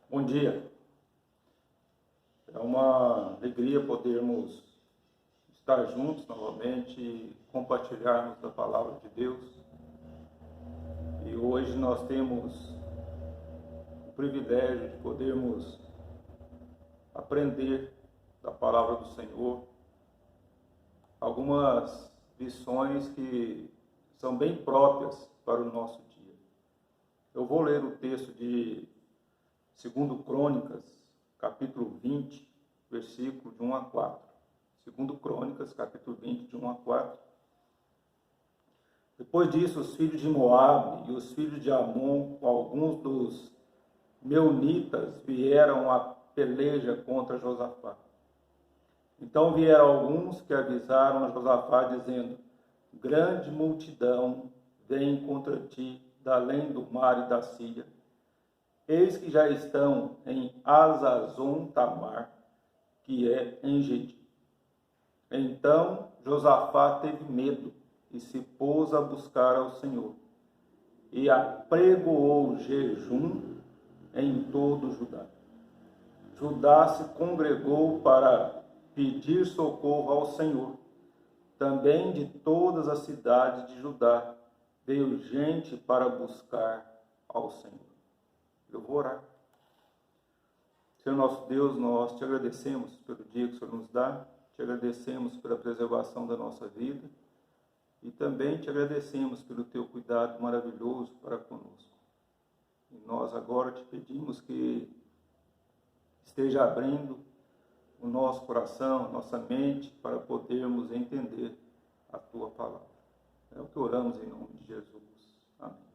Bom dia. É uma alegria podermos estar juntos novamente e compartilharmos a palavra de Deus. E hoje nós temos o privilégio de podermos aprender da palavra do Senhor algumas lições que são bem próprias para o nosso dia. Eu vou ler o texto de 2 Crônicas, capítulo 20, versículo de 1 a 4. 2 Crônicas, capítulo 20, de 1 a 4. Depois disso, os filhos de Moabe e os filhos de Amon, com alguns dos meunitas, vieram à peleja contra Josafá. Então vieram alguns que avisaram a Josafá, dizendo: grande multidão vem contra ti, da além do mar e da Síria. Eis que já estão em Hazazon-Tamar, que é em Gedi. Então Josafá teve medo e se pôs a buscar ao Senhor, e apregoou jejum em todo Judá. Judá se congregou para pedir socorro ao Senhor. Também de todas as cidades de Judá veio gente para buscar ao Senhor. Eu vou orar. Senhor nosso Deus, nós te agradecemos pelo dia que o Senhor nos dá, te agradecemos pela preservação da nossa vida e também te agradecemos pelo teu cuidado maravilhoso para conosco. E nós agora te pedimos que esteja abrindo o nosso coração, a nossa mente, para podermos entender a tua palavra. É o que oramos em nome de Jesus. Amém.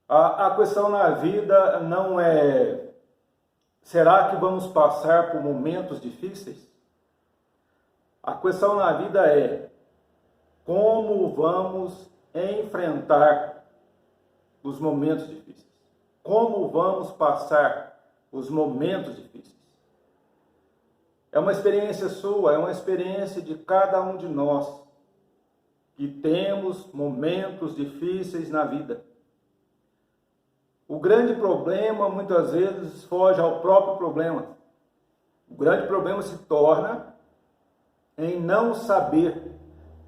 A questão na vida não é: será que vamos passar por momentos difíceis? A questão na vida é: como vamos enfrentar os momentos difíceis? Como vamos passar os momentos difíceis? É uma experiência sua, é uma experiência de cada um de nós, que temos momentos difíceis na vida. O grande problema, muitas vezes, foge ao próprio problema. O grande problema se torna em não saber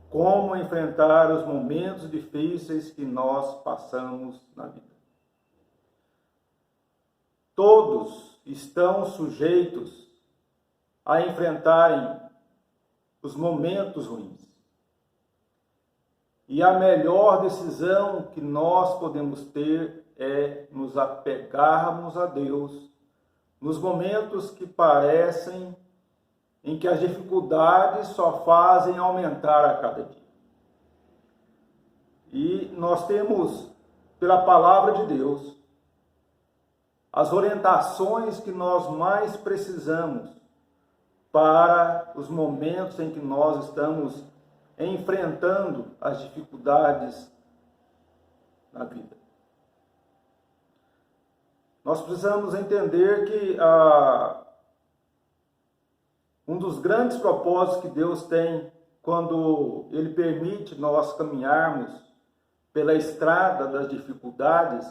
como enfrentar os momentos difíceis que nós passamos na vida. Todos estão sujeitos a enfrentarem os momentos ruins. E a melhor decisão que nós podemos ter é nos apegarmos a Deus nos momentos que parecem em que as dificuldades só fazem aumentar a cada dia. E nós temos, pela palavra de Deus, as orientações que nós mais precisamos para os momentos em que nós estamos enfrentando as dificuldades na vida. Nós precisamos entender que um dos grandes propósitos que Deus tem quando Ele permite nós caminharmos pela estrada das dificuldades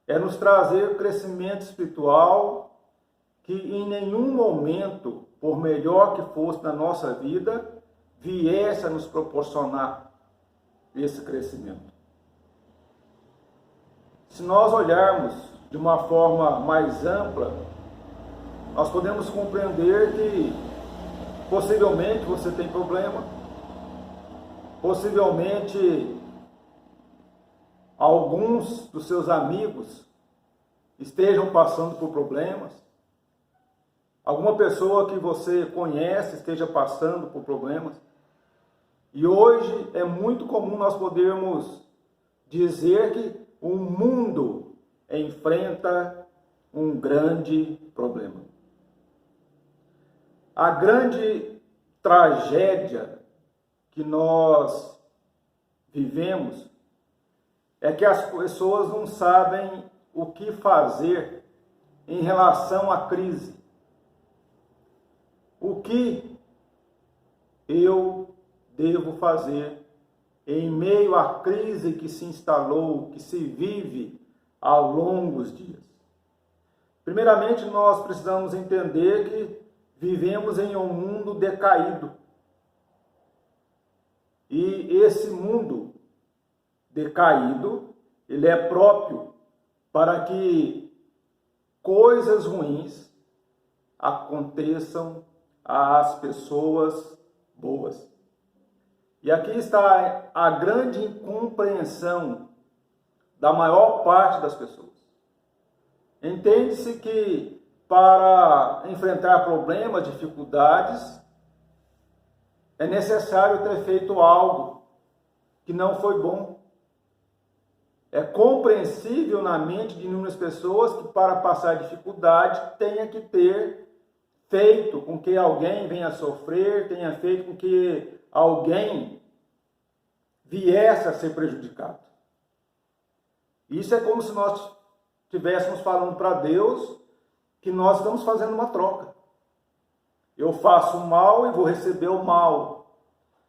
é nos trazer crescimento espiritual que em nenhum momento, por melhor que fosse na nossa vida, viesse a nos proporcionar esse crescimento. Se nós olharmos de uma forma mais ampla, nós podemos compreender que possivelmente você tem problema, possivelmente alguns dos seus amigos estejam passando por problemas, alguma pessoa que você conhece esteja passando por problemas. E hoje é muito comum nós podermos dizer que o mundo enfrenta um grande problema. A grande tragédia que nós vivemos é que as pessoas não sabem o que fazer em relação à crise. O que eu devo fazer em meio à crise que se instalou, que se vive há longos dias? Primeiramente, nós precisamos entender que vivemos em um mundo decaído. E esse mundo decaído, ele é próprio para que coisas ruins aconteçam às pessoas boas. E aqui está a grande incompreensão da maior parte das pessoas. Entende-se que para enfrentar problemas, dificuldades, é necessário ter feito algo que não foi bom. É compreensível na mente de inúmeras pessoas que para passar dificuldade tenha que ter feito com que alguém venha a sofrer, tenha feito com que alguém viesse a ser prejudicado. Isso é como se nós estivéssemos falando para Deus que nós estamos fazendo uma troca. Eu faço o mal e vou receber o mal.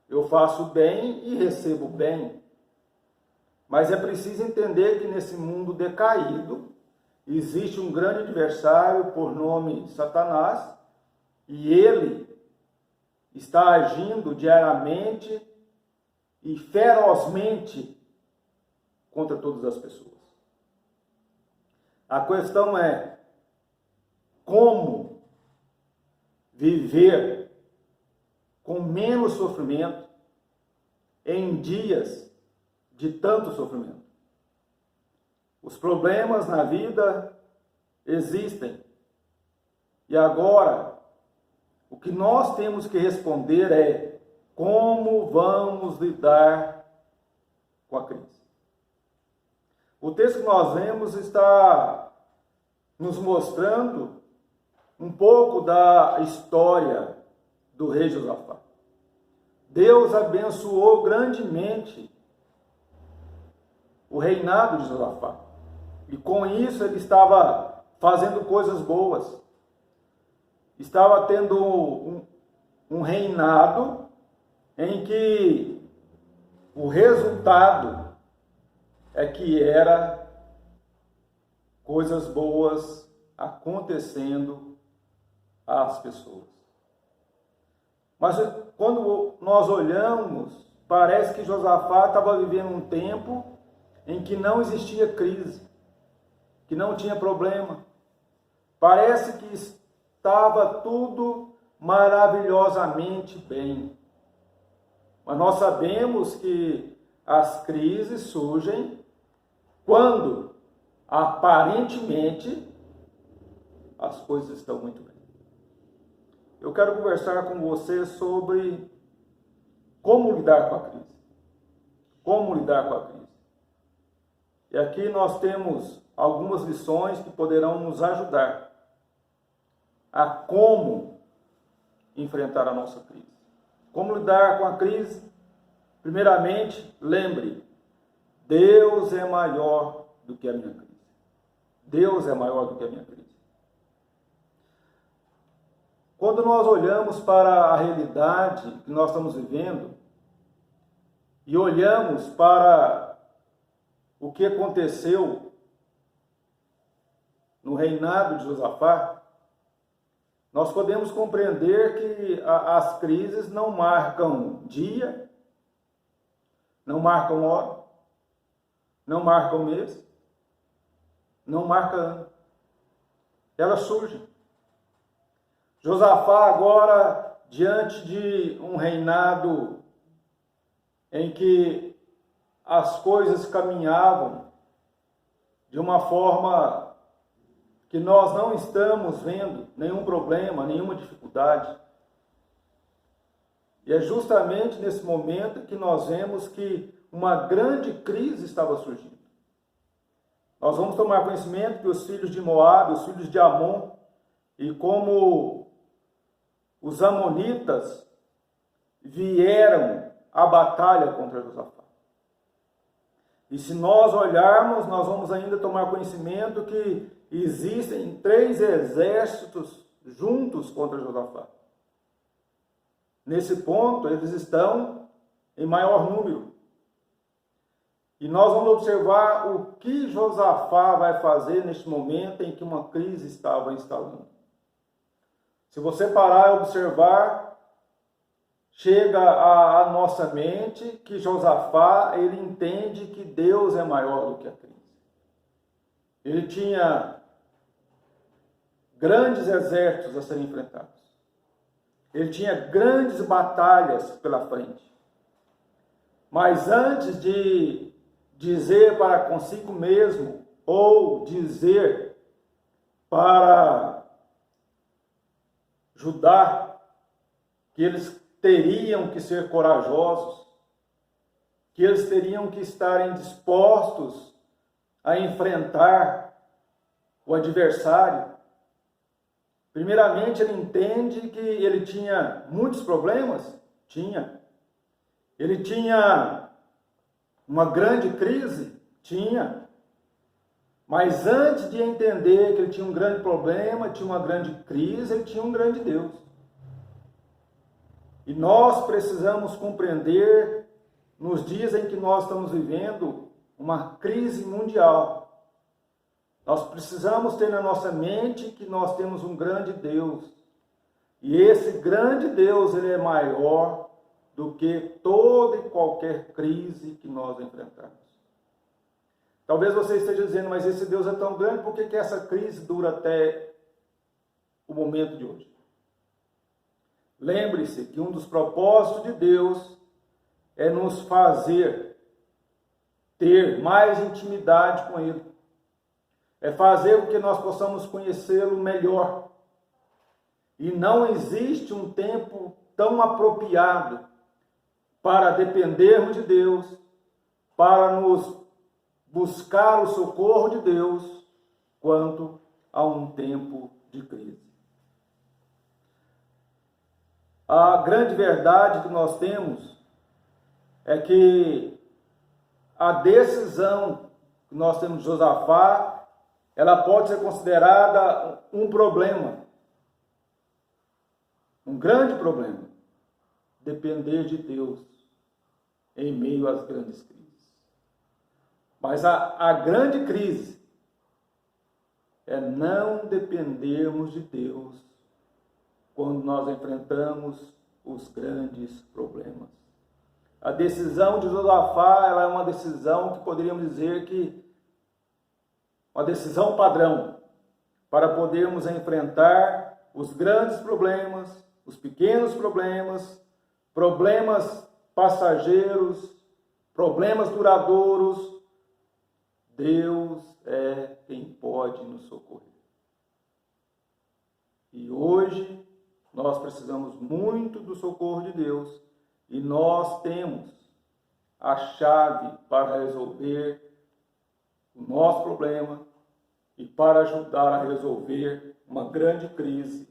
Eu faço o bem e recebo o bem. Mas é preciso entender que nesse mundo decaído existe um grande adversário por nome Satanás, e ele está agindo diariamente e ferozmente contra todas as pessoas. A questão é como viver com menos sofrimento em dias de tanto sofrimento. Os problemas na vida existem. E agora, o que nós temos que responder é como vamos lidar com a crise. O texto que nós lemos está nos mostrando um pouco da história do rei Josafá. Deus abençoou grandemente o reinado de Josafá. E com isso ele estava fazendo coisas boas. Estava tendo um reinado em que o resultado é que era coisas boas acontecendo às pessoas. Mas quando nós olhamos, parece que Josafá estava vivendo um tempo em que não existia crise, que não tinha problema. Parece que estava tudo maravilhosamente bem. Mas nós sabemos que as crises surgem quando aparentemente as coisas estão muito bem. Eu quero conversar com você sobre como lidar com a crise. Como lidar com a crise. E aqui nós temos algumas lições que poderão nos ajudar a como enfrentar a nossa crise. Como lidar com a crise? Primeiramente, lembre, Deus é maior do que a minha crise. Deus é maior do que a minha crise. Quando nós olhamos para a realidade que nós estamos vivendo e olhamos para o que aconteceu no reinado de Josafá, nós podemos compreender que as crises não marcam dia, não marcam hora, não marcam mês, não marcam ano. Elas surgem. Josafá agora, diante de um reinado em que as coisas caminhavam de uma forma que nós não estamos vendo nenhum problema, nenhuma dificuldade. E é justamente nesse momento que nós vemos que uma grande crise estava surgindo. Nós vamos tomar conhecimento que os filhos de Moabe, os filhos de Amon, e como os amonitas vieram à batalha contra Josafá. E se nós olharmos, nós vamos ainda tomar conhecimento que existem 3 exércitos juntos contra Josafá. Nesse ponto, eles estão em maior número. E nós vamos observar o que Josafá vai fazer neste momento em que uma crise estava instalando. Se você parar e observar, chega à nossa mente que Josafá, ele entende que Deus é maior do que a crise. Ele tinha grandes exércitos a serem enfrentados. Ele tinha grandes batalhas pela frente. Mas antes de dizer para consigo mesmo, ou dizer para Judá que eles teriam que ser corajosos, que eles teriam que estarem dispostos a enfrentar o adversário. Primeiramente, ele entende que ele tinha muitos problemas? Tinha. Ele tinha uma grande crise? Tinha. Mas antes de entender que ele tinha um grande problema, tinha uma grande crise, ele tinha um grande Deus. E nós precisamos compreender, nos dias em que nós estamos vivendo, uma crise mundial. Nós precisamos ter na nossa mente que nós temos um grande Deus. E esse grande Deus, ele é maior do que toda e qualquer crise que nós enfrentamos. Talvez você esteja dizendo, mas esse Deus é tão grande, por que essa crise dura até o momento de hoje? Lembre-se que um dos propósitos de Deus é nos fazer ter mais intimidade com Ele. É fazer com que nós possamos conhecê-lo melhor. E não existe um tempo tão apropriado para dependermos de Deus, para nos buscar o socorro de Deus, quanto a um tempo de crise. A grande verdade que nós temos é que a decisão que nós temos de Josafá, ela pode ser considerada um problema, um grande problema, depender de Deus em meio às grandes crises. Mas a grande crise é não dependermos de Deus quando nós enfrentamos os grandes problemas. A decisão de Josafá, ela é uma decisão que poderíamos dizer que uma decisão padrão para podermos enfrentar os grandes problemas, os pequenos problemas, problemas passageiros, problemas duradouros. Deus é quem pode nos socorrer. E hoje nós precisamos muito do socorro de Deus e nós temos a chave para resolver o nosso problema e para ajudar a resolver uma grande crise,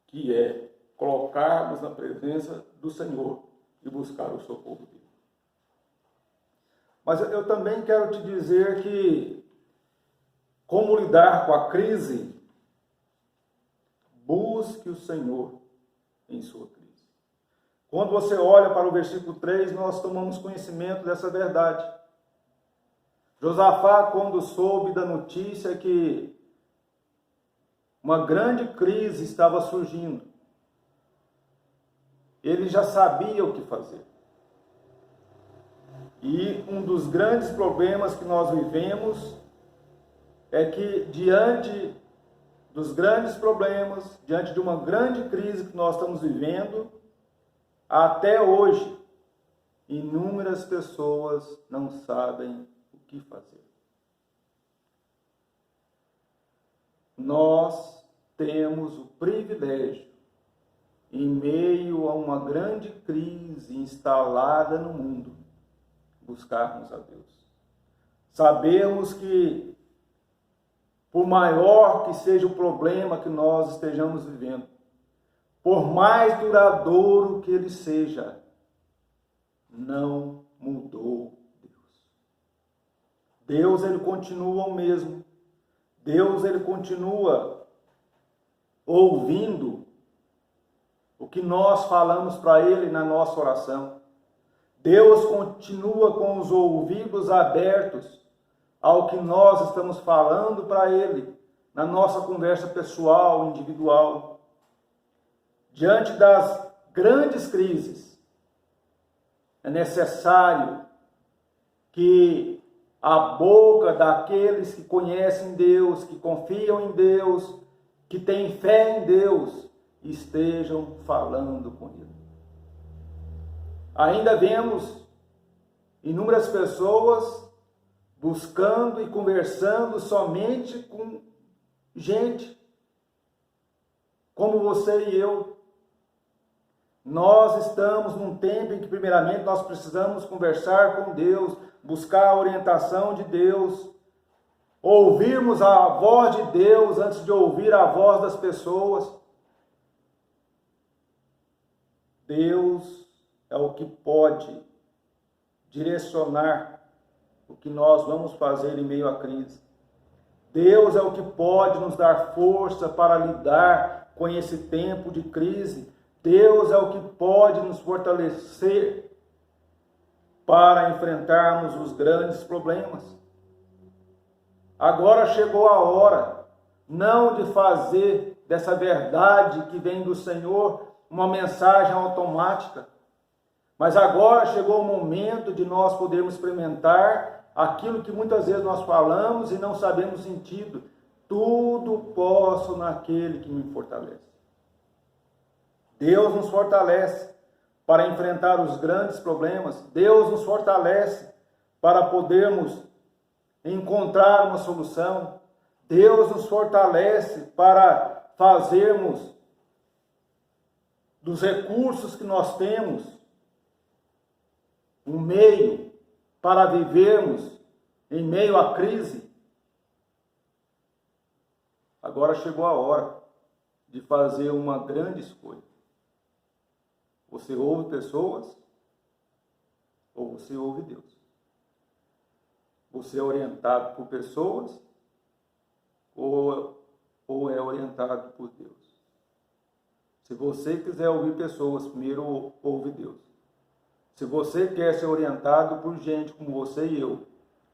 que é colocarmos na presença do Senhor e buscar o socorro dele. Mas eu também quero te dizer que como lidar com a crise, busque o Senhor em sua crise. Quando você olha para o versículo 3, nós tomamos conhecimento dessa verdade. Josafá, quando soube da notícia que uma grande crise estava surgindo, ele já sabia o que fazer. E um dos grandes problemas que nós vivemos é que diante dos grandes problemas, diante de uma grande crise que nós estamos vivendo, até hoje, inúmeras pessoas não sabem o que fazer. Nós temos o privilégio, em meio a uma grande crise instalada no mundo, buscarmos a Deus. Sabemos que, por maior que seja o problema que nós estejamos vivendo, por mais duradouro que ele seja, não mudou Deus. Deus, ele continua o mesmo. Deus, ele continua ouvindo o que nós falamos para ele na nossa oração. Deus continua com os ouvidos abertos ao que nós estamos falando para Ele, na nossa conversa pessoal, individual. Diante das grandes crises, é necessário que a boca daqueles que conhecem Deus, que confiam em Deus, que têm fé em Deus, estejam falando com Ele. Ainda vemos inúmeras pessoas buscando e conversando somente com gente como você e eu. Nós estamos num tempo em que, primeiramente, nós precisamos conversar com Deus, buscar a orientação de Deus, ouvirmos a voz de Deus antes de ouvir a voz das pessoas. Deus é o que pode direcionar o que nós vamos fazer em meio à crise. Deus é o que pode nos dar força para lidar com esse tempo de crise. Deus é o que pode nos fortalecer para enfrentarmos os grandes problemas. Agora chegou a hora, não de fazer dessa verdade que vem do Senhor uma mensagem automática, mas agora chegou o momento de nós podermos experimentar aquilo que muitas vezes nós falamos e não sabemos o sentido. Tudo posso naquele que me fortalece. Deus nos fortalece para enfrentar os grandes problemas. Deus nos fortalece para podermos encontrar uma solução. Deus nos fortalece para fazermos dos recursos que nós temos um meio para vivermos em meio à crise. Agora chegou a hora de fazer uma grande escolha. Você ouve pessoas ou você ouve Deus? Você é orientado por pessoas ou é orientado por Deus? Se você quiser ouvir pessoas, primeiro ouve Deus. Se você quer ser orientado por gente como você e eu,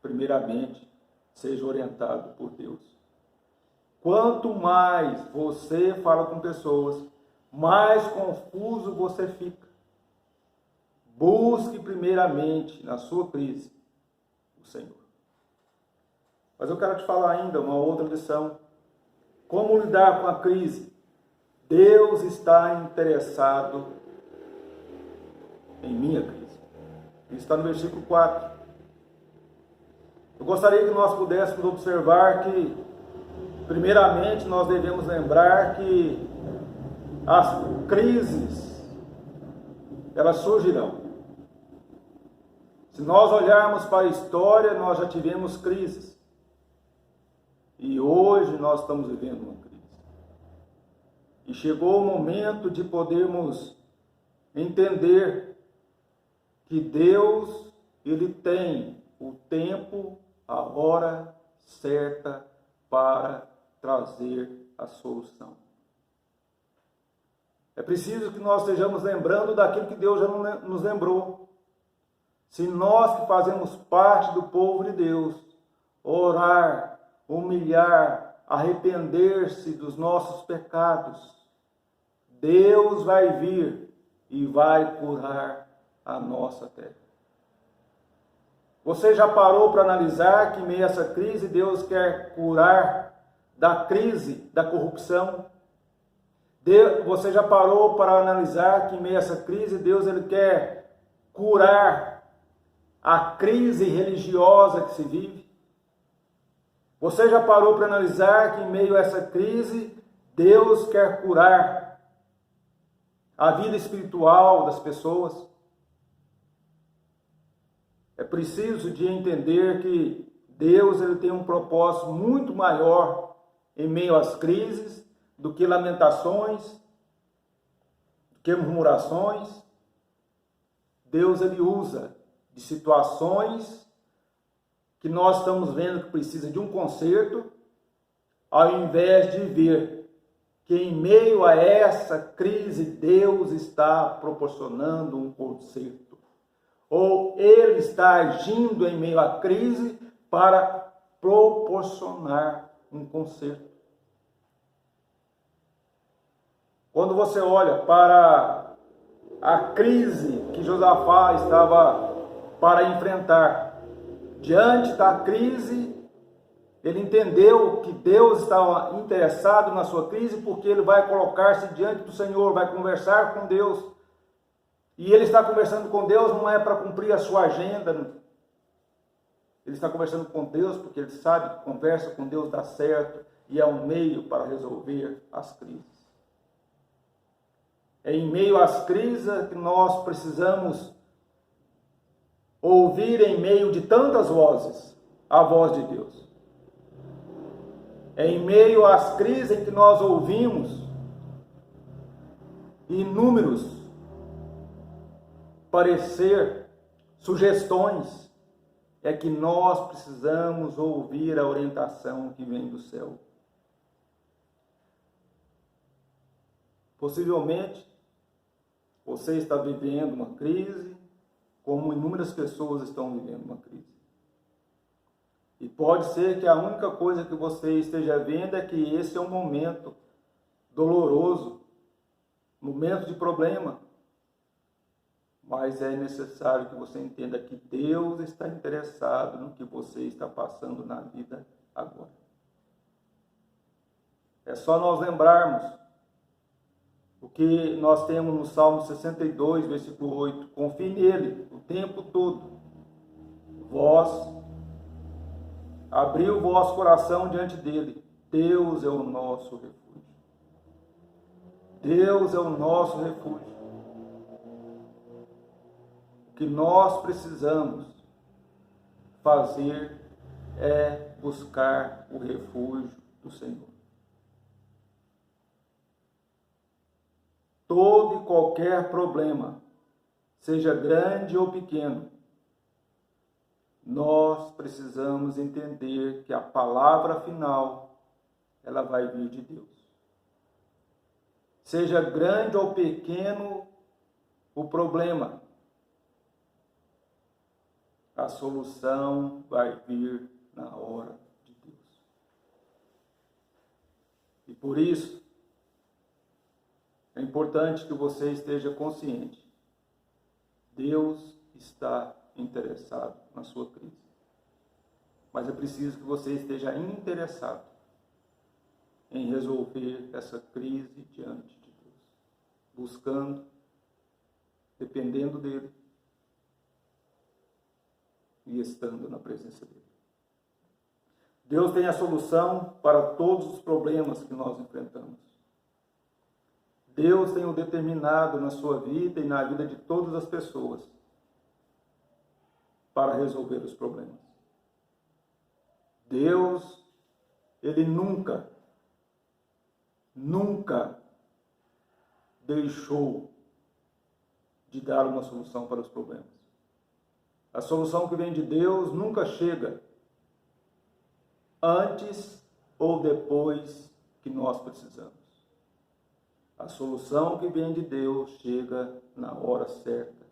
primeiramente, seja orientado por Deus. Quanto mais você fala com pessoas, mais confuso você fica. Busque primeiramente na sua crise o Senhor. Mas eu quero te falar ainda uma outra lição. Como lidar com a crise? Deus está interessado em minha crise. Isso está no versículo 4. Eu gostaria que nós pudéssemos observar que, primeiramente, nós devemos lembrar que as crises, elas surgirão. Se nós olharmos para a história, nós já tivemos crises. E hoje nós estamos vivendo uma crise. E chegou o momento de podermos entender que Deus, Ele tem o tempo, a hora certa para trazer a solução. É preciso que nós estejamos lembrando daquilo que Deus já nos lembrou. Se nós que fazemos parte do povo de Deus, orar, humilhar, arrepender-se dos nossos pecados, Deus vai vir e vai curar a nossa terra. Você já parou para analisar que em meio a essa crise Deus quer curar da crise da corrupção? Você já parou para analisar que em meio a essa crise Deus ele quer curar a crise religiosa que se vive? Você já parou para analisar que em meio a essa crise Deus quer curar a vida espiritual das pessoas? É preciso de entender que Deus ele tem um propósito muito maior em meio às crises do que lamentações, do que murmurações. Deus ele usa de situações que nós estamos vendo que precisa de um conserto, ao invés de ver que em meio a essa crise Deus está proporcionando um conserto. Ou ele está agindo em meio à crise para proporcionar um conserto? Quando você olha para a crise que Josafá estava para enfrentar, diante da crise, ele entendeu que Deus estava interessado na sua crise, porque ele vai colocar-se diante do Senhor, vai conversar com Deus. E ele está conversando com Deus não é para cumprir a sua agenda. Ele está conversando com Deus porque ele sabe que conversa com Deus dá certo e é um meio para resolver as crises. É em meio às crises que nós precisamos ouvir, em meio de tantas vozes, a voz de Deus. É em meio às crises em que nós ouvimos inúmeros parecer, sugestões, é que nós precisamos ouvir a orientação que vem do céu. Possivelmente, você está vivendo uma crise, como inúmeras pessoas estão vivendo uma crise. E pode ser que a única coisa que você esteja vendo é que esse é um momento doloroso, momento de problema. Mas é necessário que você entenda que Deus está interessado no que você está passando na vida agora. É só nós lembrarmos o que nós temos no Salmo 62, versículo 8. Confie nele o tempo todo. Vós, abriu o vosso coração diante dele. Deus é o nosso refúgio. Deus é o nosso refúgio. O que nós precisamos fazer é buscar o refúgio do Senhor. Todo e qualquer problema, seja grande ou pequeno, nós precisamos entender que a palavra final, ela vai vir de Deus. Seja grande ou pequeno o problema, a solução vai vir na hora de Deus. E por isso, é importante que você esteja consciente. Deus está interessado na sua crise. Mas é preciso que você esteja interessado em resolver essa crise diante de Deus. Buscando, dependendo dele, e estando na presença dele. Deus tem a solução para todos os problemas que nós enfrentamos. Deus tem o determinado na sua vida e na vida de todas as pessoas para resolver os problemas. Deus, ele nunca deixou de dar uma solução para os problemas. A solução que vem de Deus nunca chega antes ou depois que nós precisamos. A solução que vem de Deus chega na hora certa.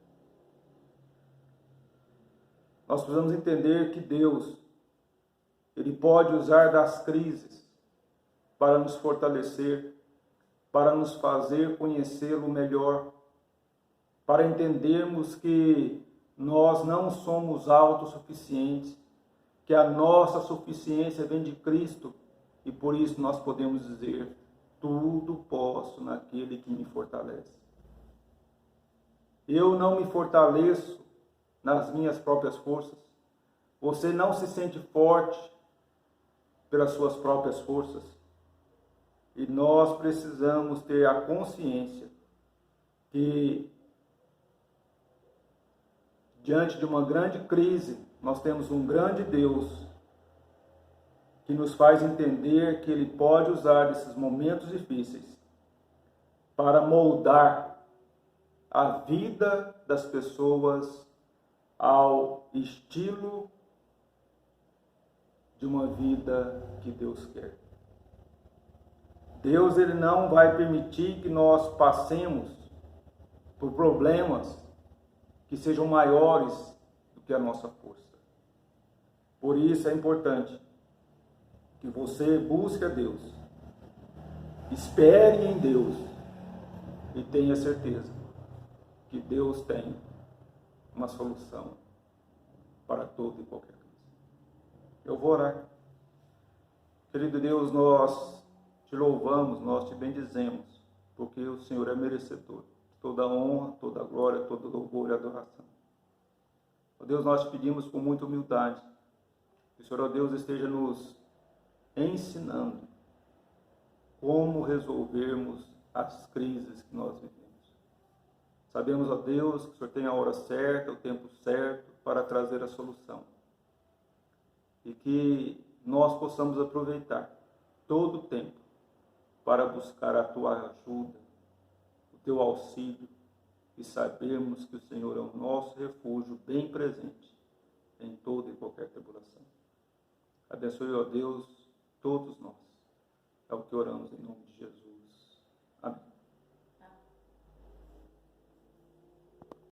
Nós precisamos entender que Deus, ele pode usar das crises para nos fortalecer, para nos fazer conhecê-lo melhor, para entendermos que nós não somos autossuficientes, que a nossa suficiência vem de Cristo e por isso nós podemos dizer: tudo posso naquele que me fortalece. Eu não me fortaleço nas minhas próprias forças. Você não se sente forte pelas suas próprias forças. E nós precisamos ter a consciência que diante de uma grande crise, nós temos um grande Deus que nos faz entender que Ele pode usar esses momentos difíceis para moldar a vida das pessoas ao estilo de uma vida que Deus quer. Deus, ele não vai permitir que nós passemos por problemas que sejam maiores do que a nossa força. Por isso é importante que você busque a Deus, espere em Deus e tenha certeza que Deus tem uma solução para toda e qualquer crise. Eu vou orar. Querido Deus, nós te louvamos, nós te bendizemos, porque o Senhor é merecedor de toda a honra, toda a glória, todo louvor e adoração. Ó Deus, nós te pedimos com muita humildade que o Senhor, ó Deus, esteja nos ensinando como resolvermos as crises que nós vivemos. Sabemos, ó Deus, que o Senhor tem a hora certa, o tempo certo para trazer a solução. E que nós possamos aproveitar todo o tempo para buscar a tua ajuda, o teu auxílio, e sabermos que o Senhor é o nosso refúgio bem presente em toda e qualquer tribulação. Abençoe, ó Deus, todos nós. É o que oramos em nome de Jesus.